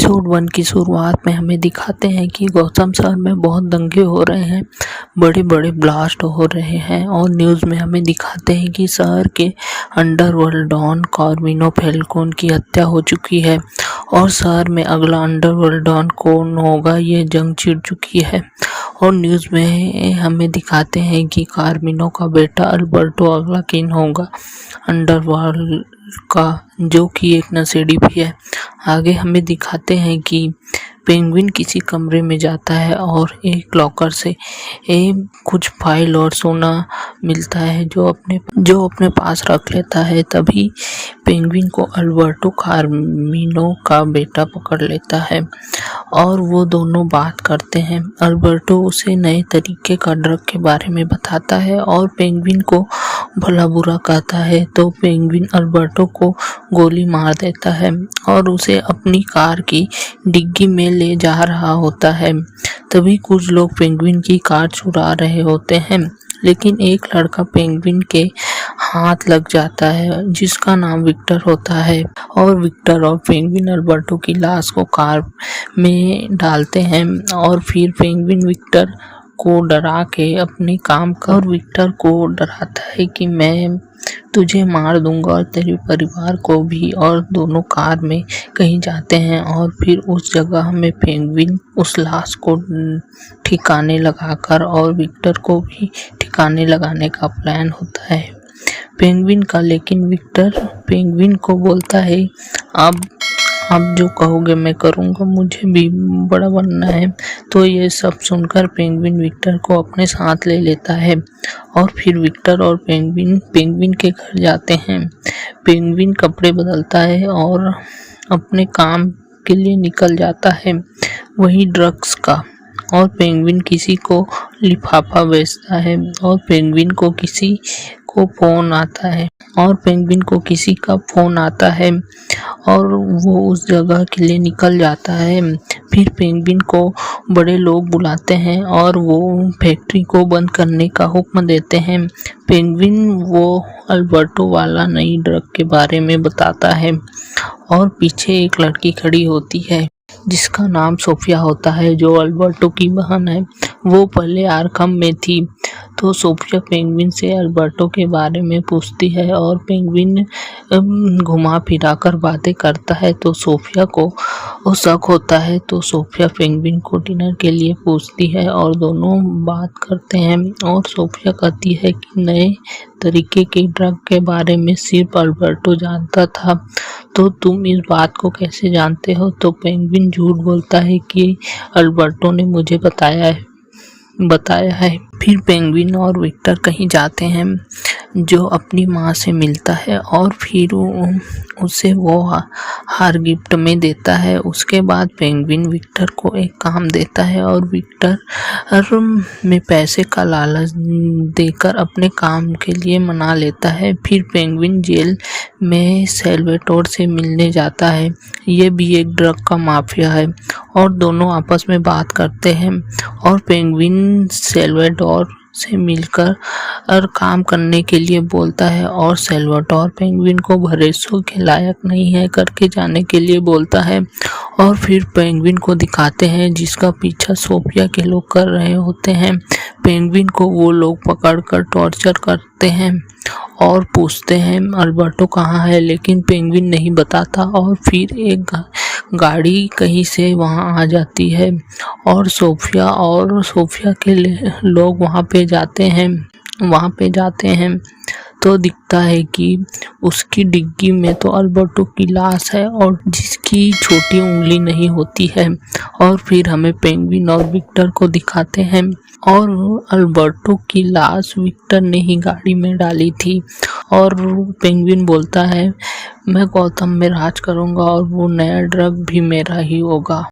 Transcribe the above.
Episode 1 की शुरुआत में हमें दिखाते हैं कि गौतम शहर में बहुत दंगे हो रहे हैं, बड़े बड़े ब्लास्ट हो रहे हैं और न्यूज़ में हमें दिखाते हैं कि शहर के अंडरवर्ल्ड डॉन कार्मिनो फैल्कोन की हत्या हो चुकी है और शहर में अगला अंडरवर्ल्ड डॉन कौन होगा ये जंग छिड़ चुकी है। और न्यूज़ में हमें दिखाते हैं कि कार्मिनो का बेटा अल्बर्टो अगला किंग होगा अंडरवर्ल्ड का, जो कि एक नशेड़ी भी है। आगे हमें दिखाते हैं कि पेंगुइन किसी कमरे में जाता है और एक लॉकर से कुछ फाइल और सोना मिलता है जो अपने पास रख लेता है। तभी पेंगुइन को अल्बर्टो कार्मिनो का बेटा पकड़ लेता है और वो दोनों बात करते हैं। अल्बर्टो उसे नए तरीके का ड्रग के बारे में बताता है और पेंगुइन को भला बुरा कहता है, तो पेंगुइन अल्बर्टो को गोली मार देता है और उसे अपनी कार की डिग्गी में ले जा रहा होता है। तभी कुछ लोग पेंगुइन की कार चुरा रहे होते हैं, लेकिन एक लड़का पेंगुइन के हाथ लग जाता है जिसका नाम विक्टर होता है और विक्टर और पेंगुइन अल्बर्टो की लाश को कार में डालते हैं और फिर पेंगुइन विक्टर को डरा के अपने काम का और विक्टर को डराता है कि मैं तुझे मार दूंगा और तेरे परिवार को भी। और दोनों कार में कहीं जाते हैं और फिर उस जगह में पेंगुइन उस लाश को ठिकाने लगाकर और विक्टर को भी ठिकाने लगाने का प्लान होता है पेंगुइन का। लेकिन विक्टर पेंगुइन को बोलता है आप जो कहोगे मैं करूँगा, मुझे भी बड़ा बनना है। तो ये सब सुनकर पेंगुइन विक्टर को अपने साथ ले लेता है और फिर विक्टर और पेंगुइन के घर जाते हैं। पेंगुइन कपड़े बदलता है और अपने काम के लिए निकल जाता है, वही ड्रग्स का। और पेंगुइन किसी को लिफाफा बेचता है और पेंगुइन को किसी का फोन आता है और वो उस जगह के लिए निकल जाता है। फिर पेंगुइन को बड़े लोग बुलाते हैं और वो फैक्ट्री को बंद करने का हुक्म देते हैं। पेंगुइन वो अल्बर्टो वाला नई ड्रग के बारे में बताता है और पीछे एक लड़की खड़ी होती है जिसका नाम सोफिया होता है, जो अल्बर्टो की बहन है। वो पहले आर्खम में थी। तो सोफिया पेंगुइन से अल्बर्टो के बारे में पूछती है और पेंगुइन घुमा फिरा कर बातें करता है, तो सोफिया को शक होता है। तो सोफिया पेंगुइन को डिनर के लिए पूछती है और दोनों बात करते हैं और सोफिया कहती है कि नए तरीके के ड्रग के बारे में सिर्फ अल्बर्टो जानता था, तो तुम इस बात को कैसे जानते हो? तो पेंगुइन झूठ बोलता है कि अल्बर्टो ने मुझे बताया है। फिर पेंगुइन और विक्टर कहीं जाते हैं जो अपनी माँ से मिलता है और फिर उसे वो हार गिफ्ट में देता है। उसके बाद पेंगुइन विक्टर को एक काम देता है और विक्टर में पैसे का लालच देकर अपने काम के लिए मना लेता है। फिर पेंगुइन जेल में सैल्वाडोर से मिलने जाता है, ये भी एक ड्रग का माफिया है और दोनों आपस में बात करते हैं और पेंगुइन सैल्वाडोर से मिलकर काम करने के लिए बोलता है और सैल्वाडोर पेंगुइन को भरोसे के लायक नहीं है करके जाने के लिए बोलता है। और फिर पेंगुइन को दिखाते हैं जिसका पीछा सोफिया के लोग कर रहे होते हैं। पेंगुइन को वो लोग पकड़कर टॉर्चर करते हैं और पूछते हैं अल्बर्टो कहाँ है, लेकिन पेंगुइन नहीं बताता। और फिर एक गाड़ी कहीं से वहाँ आ जाती है और सोफिया के लोग वहाँ पे जाते हैं तो दिखता है कि उसकी डिग्गी में तो अल्बर्टो की लाश है और जिसकी छोटी उंगली नहीं होती है। और फिर हमें पेंगुइन और विक्टर को दिखाते हैं और अल्बर्टो की लाश विक्टर ने ही गाड़ी में डाली थी और पेंगुइन बोलता है मैं गौतम में राज करूंगा और वो नया ड्रग भी मेरा ही होगा।